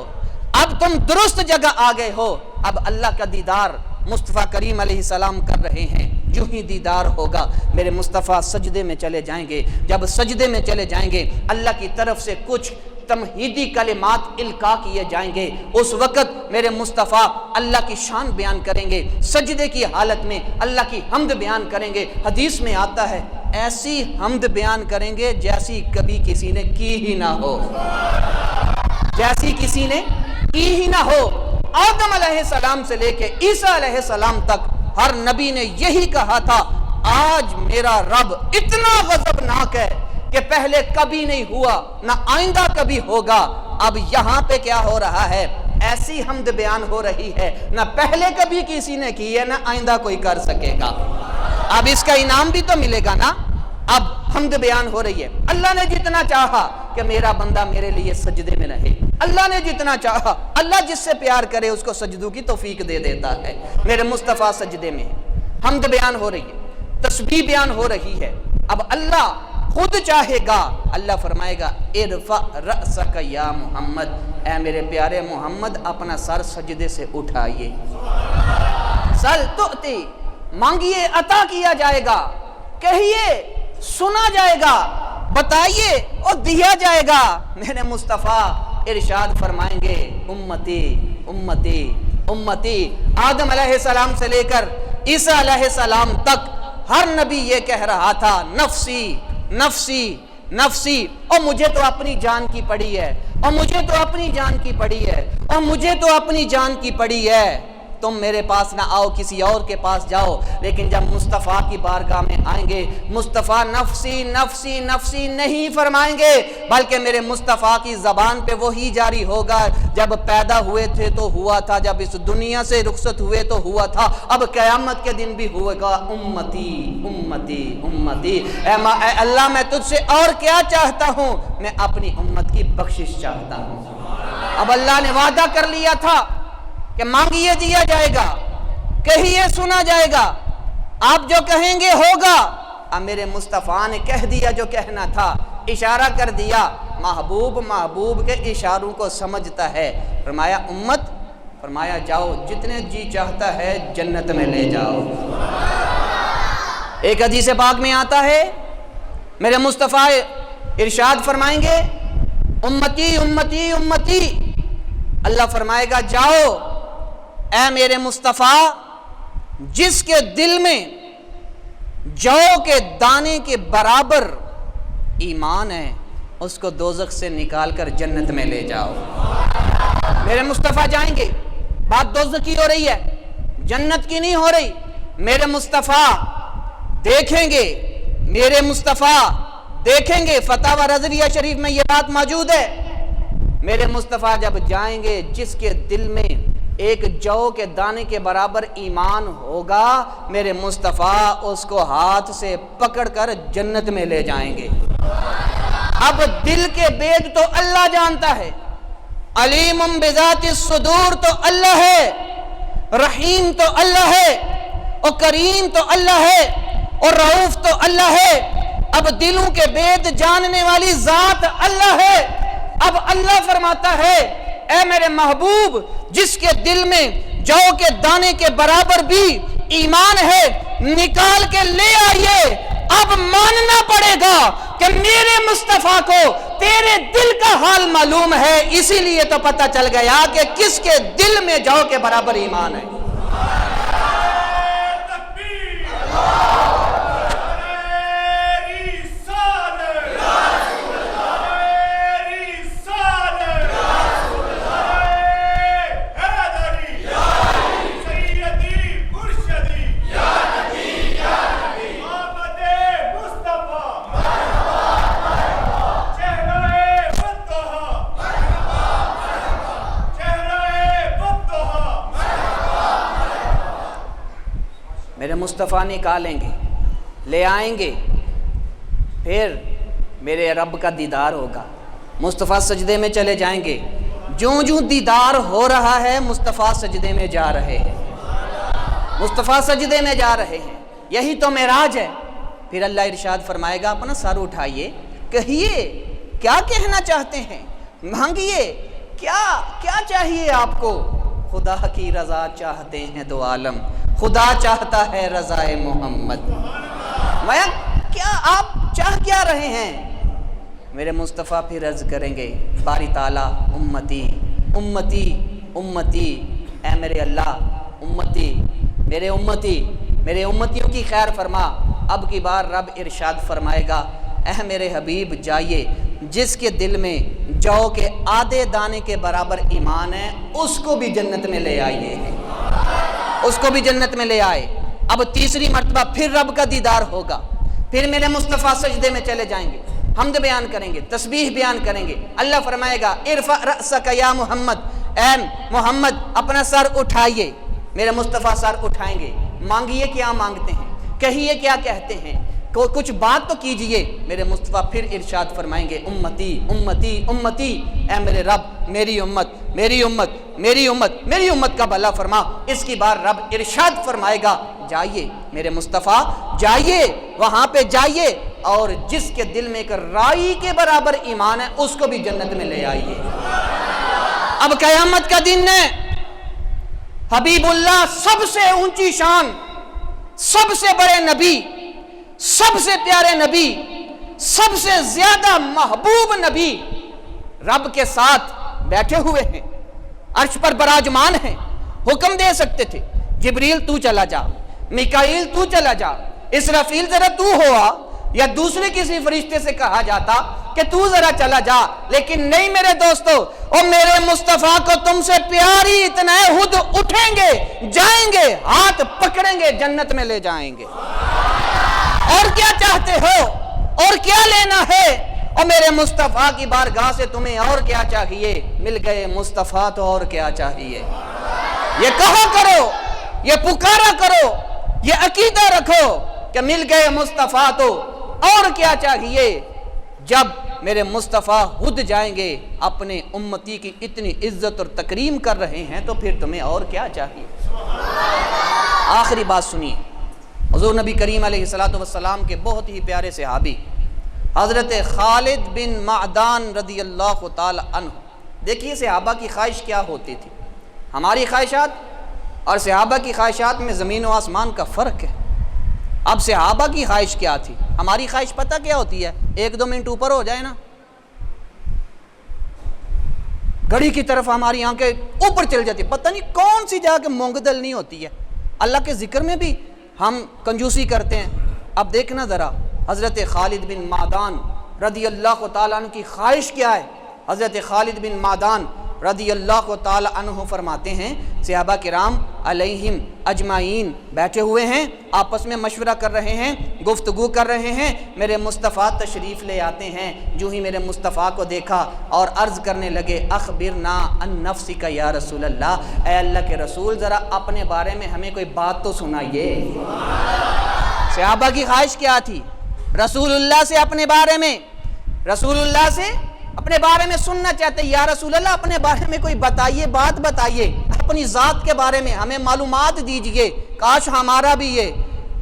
[SPEAKER 1] اب تم درست جگہ آ گئے ہو۔ اب اللہ کا دیدار مصطفیٰ کریم علیہ السلام کر رہے ہیں، جو ہی دیدار ہوگا میرے مصطفیٰ سجدے میں چلے جائیں گے۔ جب سجدے میں چلے جائیں گے اللہ کی طرف سے کچھ تمہیدی کلمات القا کیے جائیں گے، اس وقت میرے مصطفیٰ اللہ کی شان بیان کریں گے، سجدے کی حالت میں اللہ کی حمد بیان کریں گے۔ حدیث میں آتا ہے ایسی حمد بیان کریں گے جیسی کبھی کسی نے کی ہی نہ ہو، جیسی کسی نے کی ہی نہ ہو۔ آدم علیہ السلام سے لے کے عیسیٰ علیہ السلام تک ہر نبی نے یہی کہا تھا آج میرا رب اتنا غضبناک ہے کہ پہلے کبھی نہیں ہوا نہ آئندہ کبھی ہوگا۔ اب یہاں پہ کیا ہو رہا ہے؟ ایسی حمد بیان ہو رہی ہے نہ پہلے کبھی کسی نے کی ہے نہ آئندہ کوئی کر سکے گا۔ اب اس کا انعام بھی تو ملے گا نا۔ اب حمد بیان ہو رہی ہے، اللہ نے جتنا چاہا کہ میرا بندہ میرے لیے سجدے میں رہے، اللہ نے جتنا چاہا، اللہ جس سے پیار کرے اس کو سجدوں کی توفیق دے دیتا ہے۔ میرے مصطفیٰ سجدے میں حمد بیان ہو رہی ہے، تسبیح بیان ہو رہی ہے۔ اب اللہ خود چاہے گا، اللہ فرمائے گا ارفع رأسک یا محمد، اے میرے پیارے محمد اپنا سر سجدے سے اٹھائیے۔ سل تؤتی، مانگیے عطا کیا جائے گا، کہیے سنا جائے گا، بتائیے اور دیا جائے گا۔ میرے مصطفیٰ ارشاد فرمائیں گے امتی امتی امتی۔ آدم علیہ السلام سے لے کر عیسیٰ علیہ السلام تک ہر نبی یہ کہہ رہا تھا نفسی نفسی نفسی، اور مجھے تو اپنی جان کی پڑی ہے، اور مجھے تو اپنی جان کی پڑی ہے، اور مجھے تو اپنی جان کی پڑی ہے۔ تم میرے پاس نہ آؤ، کسی اور کے پاس جاؤ۔ لیکن جب مصطفیٰ کی بارگاہ میں آئیں گے مصطفیٰ نفسی نفسی نفسی نہیں فرمائیں گے، بلکہ میرے مصطفیٰ کی زبان پہ وہی جاری ہوگا جب پیدا ہوئے تھے تو ہوا تھا، جب اس دنیا سے رخصت ہوئے تو ہوا تھا، اب قیامت کے دن بھی ہوگا امتی امتی امتی۔ اے اللہ میں تجھ سے اور کیا چاہتا ہوں؟ میں اپنی امت کی بخشش چاہتا ہوں۔ اب اللہ نے وعدہ کر لیا تھا کہ مانگیے دیا جائے گا، کہیے سنا جائے گا، آپ جو کہیں گے ہوگا۔ اب میرے مصطفیٰ نے کہہ دیا جو کہنا تھا، اشارہ کر دیا۔ محبوب محبوب کے اشاروں کو سمجھتا ہے۔ فرمایا امت، فرمایا جاؤ جتنے جی چاہتا ہے جنت میں لے جاؤ۔ ایک حدیث پاک میں آتا ہے میرے مصطفیٰ ارشاد فرمائیں گے امتی امتی امتی، اللہ فرمائے گا جاؤ اے میرے مصطفیٰ جس کے دل میں جو کے دانے کے برابر ایمان ہے اس کو دوزخ سے نکال کر جنت میں لے جاؤ۔ میرے مصطفیٰ جائیں گے. بات دوزخ کی ہو رہی ہے، جنت کی نہیں ہو رہی. میرے مصطفیٰ دیکھیں گے، میرے مصطفیٰ دیکھیں گے. فتاوی رضویہ شریف میں یہ بات موجود ہے. میرے مصطفیٰ جب جائیں گے، جس کے دل میں ایک جو کے دانے کے برابر ایمان ہوگا، میرے مصطفیٰ اس کو ہاتھ سے پکڑ کر جنت میں لے جائیں گے. اب دل کے بید تو اللہ جانتا ہے. علیم بذات الصدور تو اللہ ہے، رحیم تو اللہ ہے، اور کریم تو اللہ ہے، اور رؤوف تو اللہ ہے. اب دلوں کے بید جاننے والی ذات اللہ ہے. اب اللہ فرماتا ہے اے میرے محبوب، جس کے دل میں جو کے دانے کے برابر بھی ایمان ہے، نکال کے لے آئیے. اب ماننا پڑے گا کہ میرے مصطفیٰ کو تیرے دل کا حال معلوم ہے، اسی لیے تو پتہ چل گیا کہ کس کے دل میں جو کے برابر ایمان ہے. میرے مصطفیٰ نکالیں گے، لے آئیں گے، پھر میرے رب کا دیدار ہوگا. مصطفیٰ سجدے میں چلے جائیں گے. جوں جوں دیدار ہو رہا ہے، مصطفیٰ سجدے میں جا رہے ہیں، مصطفیٰ سجدے میں جا رہے ہیں. یہی تو معراج ہے. پھر اللہ ارشاد فرمائے گا اپنا سر اٹھائیے، کہیے کیا کہنا چاہتے ہیں، مانگیے کیا چاہیے آپ کو. خدا کی رضا چاہتے ہیں دو عالم، خدا چاہتا ہے رضا محمد. میں کیا آپ چاہ کیا رہے ہیں؟ میرے مصطفیٰ پھر عرض کریں گے باری تعالیٰ امتی امتی امتی، اے میرے اللہ امتی، میرے امتی، میرے امتیوں کی خیر فرما. اب کی بار رب ارشاد فرمائے گا اے میرے حبیب جائیے، جس کے دل میں جو کے آدھے دانے کے برابر ایمان ہے، اس کو بھی جنت میں لے آئیے، اس کو بھی جنت میں لے آئے. اب تیسری مرتبہ پھر رب کا دیدار ہوگا. پھر میرے مصطفیٰ سجدے میں چلے جائیں گے، حمد بیان کریں گے، تسبیح بیان کریں گے. اللہ فرمائے گا ارفع رأسک یا محمد، اے محمد اپنا سر اٹھائیے. میرے مصطفیٰ سر اٹھائیں گے. مانگیے کیا مانگتے ہیں، کہیے کیا کہتے ہیں، کچھ بات تو کیجئے. میرے مصطفیٰ پھر ارشاد فرمائیں گے امتی امتی امتی، اے میرے رب میری امت میری امت میری امت میری امت کا بھلا فرما. اس کی بار رب ارشاد فرمائے گا جائیے میرے مصطفیٰ، جائیے وہاں پہ جائیے، اور جس کے دل میں ایک رائی کے برابر ایمان ہے، اس کو بھی جنت میں لے آئیے. اب قیامت کا دن ہے. حبیب اللہ سب سے اونچی شان، سب سے بڑے نبی، سب سے پیارے نبی، سب سے زیادہ محبوب نبی رب کے ساتھ بیٹھے ہوئے ہیں، عرش پر براجمان ہیں. حکم دے سکتے تھے جبریل تو چلا جا، میکائیل تو چلا جا، اسرافیل ذرا تو ہوا، یا دوسرے کسی فرشتے سے کہا جاتا کہ تو ذرا چلا جا. لیکن نہیں میرے دوستو، اور میرے مصطفیٰ کو تم سے پیاری اتنا ہے، خود اٹھیں گے، جائیں گے، ہاتھ پکڑیں گے، جنت میں لے جائیں گے. اور کیا چاہتے ہو، اور کیا لینا ہے؟ اور میرے مصطفیٰ کی بارگاہ سے تمہیں اور کیا چاہیے؟ مل گئے مصطفیٰ تو اور کیا چاہیے؟ یہ کہا کرو، یہ پکارا کرو، یہ عقیدہ رکھو کہ مل گئے مصطفیٰ تو اور کیا چاہیے. جب میرے مصطفیٰ خود جائیں گے، اپنے امتی کی اتنی عزت اور تکریم کر رہے ہیں، تو پھر تمہیں اور کیا چاہیے؟ آخری بات سنیے. حضور نبی کریم علیہ السلام کے بہت ہی پیارے صحابی حضرت خالد بن معدان رضی اللہ تعالی عنہ. دیکھیے صحابہ کی خواہش کیا ہوتی تھی. ہماری خواہشات اور صحابہ کی خواہشات میں زمین و آسمان کا فرق ہے. اب صحابہ کی خواہش کیا تھی، ہماری خواہش پتہ کیا ہوتی ہے؟ 1-2 منٹ اوپر ہو جائے نا، گھڑی کی طرف ہماری آنکھیں اوپر چل جاتی، پتہ نہیں کون سی جا کے مونگ دل نہیں ہوتی ہے. اللہ کے ذکر میں بھی ہم کنجوسی کرتے ہیں. اب دیکھنا ذرا حضرت خالد بن معدان رضی اللہ تعالیٰ عنہ کی خواہش کیا ہے. حضرت خالد بن معدان رضی اللہ تعالی عنہ فرماتے ہیں صحابہ کرام علیہم اجمعین بیٹھے ہوئے ہیں، آپس میں مشورہ کر رہے ہیں، گفتگو کر رہے ہیں، میرے مصطفیٰ تشریف لے آتے ہیں۔ جو ہی میرے مصطفیٰ کو دیکھا اور عرض کرنے لگے اخبرنا عن نفسک یا رسول اللہ، اے اللہ کے رسول ذرا اپنے بارے میں ہمیں کوئی بات تو سنائیے۔ صحابہ کی خواہش کیا تھی؟ رسول اللہ سے اپنے بارے میں، رسول اللہ سے اپنے بارے میں سننا چاہتے، یا رسول اللہ اپنے بارے میں کوئی بتائیے، بات بتائیے، اپنی ذات کے بارے میں ہمیں معلومات دیجئے۔ کاش ہمارا بھی یہ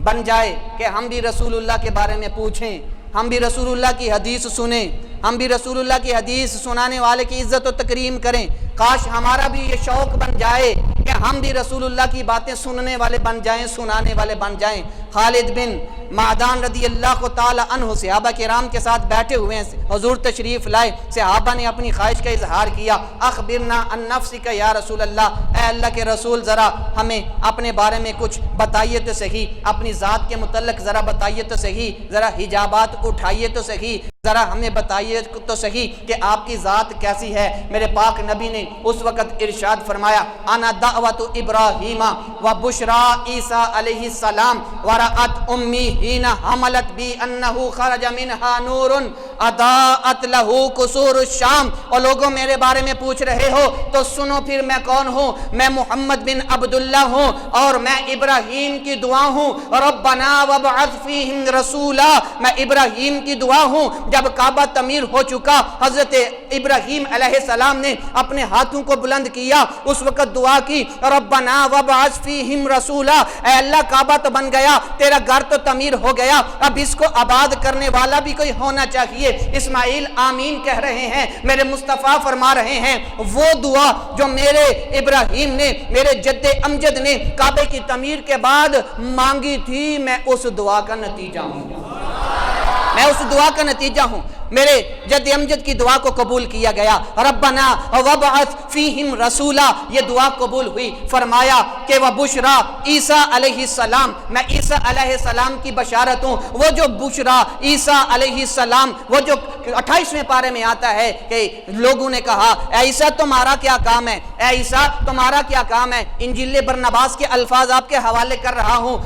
[SPEAKER 1] بن جائے کہ ہم بھی رسول اللہ کے بارے میں پوچھیں، ہم بھی رسول اللہ کی حدیث سنیں، ہم بھی رسول اللہ کی حدیث سنانے والے کی عزت و تکریم کریں۔ کاش ہمارا بھی یہ شوق بن جائے کہ ہم بھی رسول اللہ کی باتیں سننے والے بن جائیں، سنانے والے بن جائیں۔ خالد بن معدان رضی اللہ تعالی عنہ صحابہ کرام کے ساتھ بیٹھے ہوئے ہیں، حضور تشریف لائے، صحابہ نے اپنی خواہش کا اظہار کیا، اخبرنا عن نفسک یا رسول اللہ، اے اللہ کے رسول ذرا ہمیں اپنے بارے میں کچھ بتائیے تو صحیح، اپنی ذات کے متعلق ذرا بتائیے تو صحیح، ذرا حجابات اٹھائیے تو صحیح، ذرا ہمیں بتائیے تو صحیح کہ آپ کی ذات کیسی ہے۔ میرے پاک نبی نے اس وقت ارشاد فرمایا انا دعوت ابراہیم و بشرا عیسیٰ علیہ السلام ورأت امی حین حملت بی انہو خرج منہا نور اضاءت لہو قصور الشام۔ اور لوگوں میرے بارے میں پوچھ رہے ہو تو سنو پھر میں کون ہوں، میں محمد بن عبداللہ ہوں اور میں ابراہیم کی دعا ہوں، ربنا وابعث فیہم رسولا، میں ابراہیم کی دعا ہوں۔ جب کعبہ تعمیر ہو چکا، حضرت ابراہیم علیہ السلام نے اپنے ہاتھوں کو بلند کیا، اس وقت دعا کی ربنا وابعث فیہم رسولا، اے اللہ کعبہ تو بن گیا، تیرا گھر تو تعمیر ہو گیا، اب اس کو آباد کرنے والا بھی کوئی ہونا چاہیے۔ اسماعیل آمین کہہ رہے ہیں، میرے مصطفیٰ فرما رہے ہیں وہ دعا جو میرے ابراہیم نے، میرے جد امجد نے کعبے کی تعمیر کے بعد مانگی تھی، میں اس دعا کا نتیجہ ہوں، میں اس دعا کا نتیجہ ہوں۔ میرے جد امجد کی دعا کو قبول کیا گیا، ربنا وابعث فیہم رسولا، یہ دعا قبول ہوئی۔ فرمایا کہ وبشرا عیسیٰ علیہ السلام، میں عیسیٰ علیہ السلام کی بشارت ہوں۔ وہ جو بشرا عیسیٰ علیہ السلام، وہ جو 28ویں پارے میں آتا ہے کہ لوگوں نے کہا اے عیسیٰ تمہارا کیا کام ہے، اے عیسیٰ تمہارا کیا کام ہے، انجیل برنباس کے الفاظ آپ کے حوالے کر رہا ہوں۔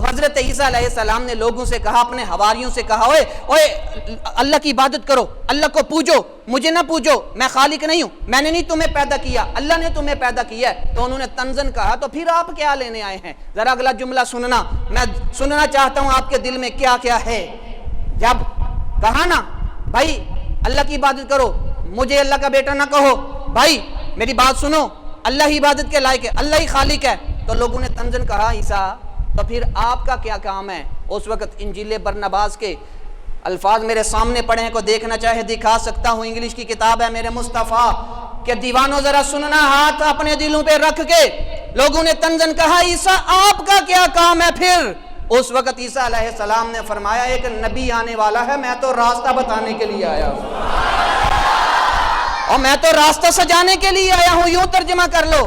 [SPEAKER 1] حضرت عیسیٰ علیہ السلام نے لوگوں سے کہا، اپنے حواریوں سے کہا، اوے اللہ کی عبادت کرو، اللہ کو پوجو، مجھے نہ پوجو، میں خالق نہیں ہوں، میں نے نہیں تمہیں پیدا کیا، اللہ نے تمہیں پیدا کیا ہے۔ تو انہوں نے تنزن کہا تو پھر آپ کیا لینے آئے ہیں؟ ذرا اگلا جملہ سننا، میں سننا چاہتا ہوں آپ کے دل میں کیا کیا ہے۔ جب کہا نا بھائی اللہ کی عبادت کرو، مجھے اللہ کا بیٹا نہ کہو، بھائی میری بات سنو، اللہ ہی عبادت کے لائق ہے، اللہ ہی خالق ہے، تو لوگوں نے تنزن کہا عیسیٰ تو پھر آپ کا کیا کام ہے؟ اس وقت انجیل برنباس کے الفاظ میرے سامنے پڑھیں، کو دیکھنا چاہے دکھا سکتا ہوں، انگلش کی کتاب ہے میرے مصطفیٰ کہ دیوانوں ذرا سننا، ہاتھ اپنے دلوں پہ رکھ کے لوگوں نے تنزن کہا عیسیٰ آپ کا کیا کام ہے؟ پھر اس وقت عیسیٰ علیہ السلام نے فرمایا ایک نبی آنے والا ہے، میں تو راستہ بتانے کے لیے آیا ہوں اور میں تو راستہ سجانے کے لیے آیا ہوں، یوں ترجمہ کر لو،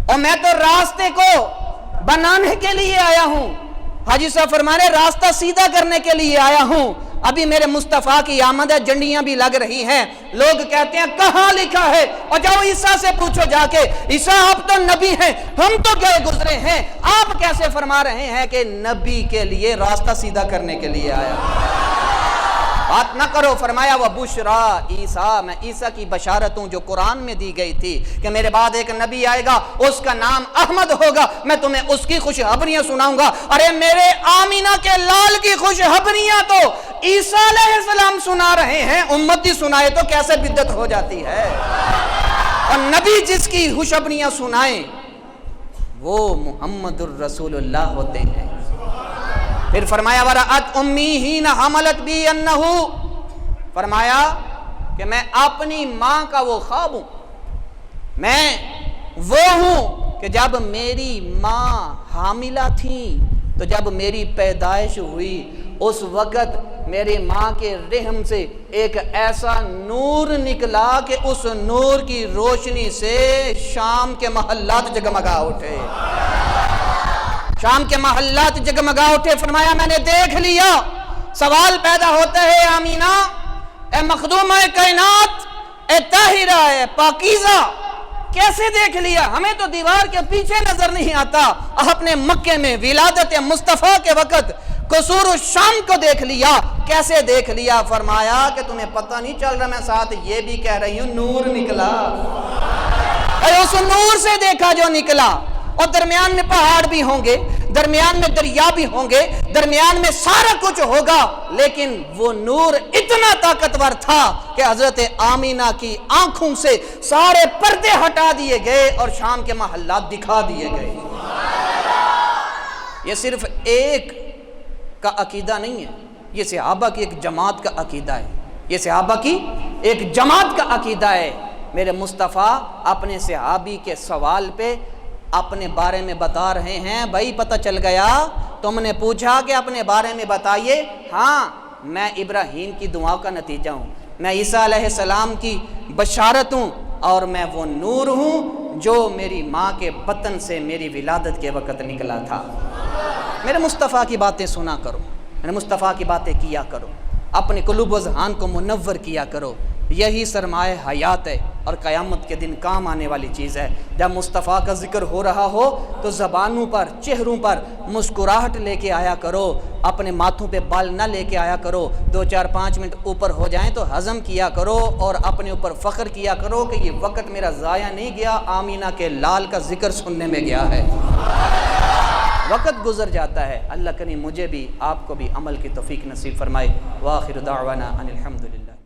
[SPEAKER 1] اور میں تو راستے کو بنانے کے لیے آیا ہوں۔ حاجی صاحب فرمانے راستہ سیدھا کرنے کے لیے آیا ہوں۔ ابھی میرے مصطفیٰ کی آمد ہے، جنڈیاں بھی لگ رہی ہیں، لوگ کہتے ہیں کہاں لکھا ہے، اور جاؤ عیسیٰ سے پوچھو جا کے، عیسیٰ آپ تو نبی ہیں، ہم تو گئے گزرے ہیں، آپ کیسے فرما رہے ہیں کہ نبی کے لیے راستہ سیدھا کرنے کے لیے آیا؟ بات نہ کرو، فرمایا وہ بشرا عیسیٰ، میں عیسیٰ کی بشارت ہوں جو قرآن میں دی گئی تھی کہ میرے بعد ایک نبی آئے گا، اس کا نام احمد ہوگا، میں تمہیں اس کی خوشخبریاں سناؤں گا۔ ارے میرے آمینہ کے لال کی خوشخبریاں تو عیسیٰ علیہ السلام سنا رہے ہیں، امتی سنائے تو کیسے بدعت ہو جاتی ہے؟ اور نبی جس کی خوشخبریاں سنائیں وہ محمد الرسول اللہ ہوتے ہیں۔ پھر فرمایا ورأت امی حین حملت بی انہو، فرمایا کہ میں اپنی ماں کا وہ خواب ہوں، میں وہ ہوں کہ جب میری ماں حاملہ تھی تو جب میری پیدائش ہوئی اس وقت میری ماں کے رحم سے ایک ایسا نور نکلا کہ اس نور کی روشنی سے شام کے محلات جگمگا اٹھے، شام کے محلات جگمگا اٹھے۔ فرمایا میں نے دیکھ لیا، سوال پیدا ہوتا ہے آمینہ اے مخدومہ کائنات، اے طاہرہ، اے پاکیزہ، کیسے دیکھ لیا؟ ہمیں تو دیوار کے پیچھے نظر نہیں آتا، آپ نے مکے میں ولادت مصطفیٰ کے وقت قصور الشام کو دیکھ لیا۔ کیسے دیکھ لیا؟ فرمایا کہ تمہیں پتہ نہیں چل رہا، میں ساتھ یہ بھی کہہ رہی ہوں نور نکلا، اس نور سے دیکھا جو نکلا۔ اور درمیان میں پہاڑ بھی ہوں گے، درمیان میں دریا بھی ہوں گے، درمیان میں سارا کچھ ہوگا، لیکن وہ نور اتنا طاقتور تھا کہ حضرت آمینہ کی آنکھوں سے سارے پردے ہٹا دیے گئے اور شام کے محلات دکھا دیے گئے۔ یہ صرف ایک کا عقیدہ نہیں ہے، یہ صحابہ کی ایک جماعت کا عقیدہ ہے، یہ صحابہ کی ایک جماعت کا عقیدہ ہے۔ میرے مصطفیٰ اپنے صحابی کے سوال پہ اپنے بارے میں بتا رہے ہیں، بھائی پتہ چل گیا؟ تم نے پوچھا کہ اپنے بارے میں بتائیے، ہاں میں ابراہیم کی دعاؤں کا نتیجہ ہوں، میں عیسیٰ علیہ السلام کی بشارت ہوں، اور میں وہ نور ہوں جو میری ماں کے بطن سے میری ولادت کے وقت نکلا تھا۔ میرے مصطفیٰ کی باتیں سنا کرو، میرے مصطفیٰ کی باتیں کیا کرو، اپنے قلوب و ذہان کو منور کیا کرو، یہی سرمایہ حیات ہے اور قیامت کے دن کام آنے والی چیز ہے۔ جب مصطفیٰ کا ذکر ہو رہا ہو تو زبانوں پر، چہروں پر مسکراہٹ لے کے آیا کرو، اپنے ماتھوں پہ بال نہ لے کے آیا کرو، 2-4-5 منٹ اوپر ہو جائیں تو ہضم کیا کرو اور اپنے اوپر فخر کیا کرو کہ یہ وقت میرا ضائع نہیں گیا، آمینہ کے لال کا ذکر سننے میں گیا ہے۔ وقت گزر جاتا ہے، اللہ کریم مجھے بھی آپ کو بھی عمل کی توفیق نصیب فرمائے۔ وآخر دعوانا ان الحمدللہ۔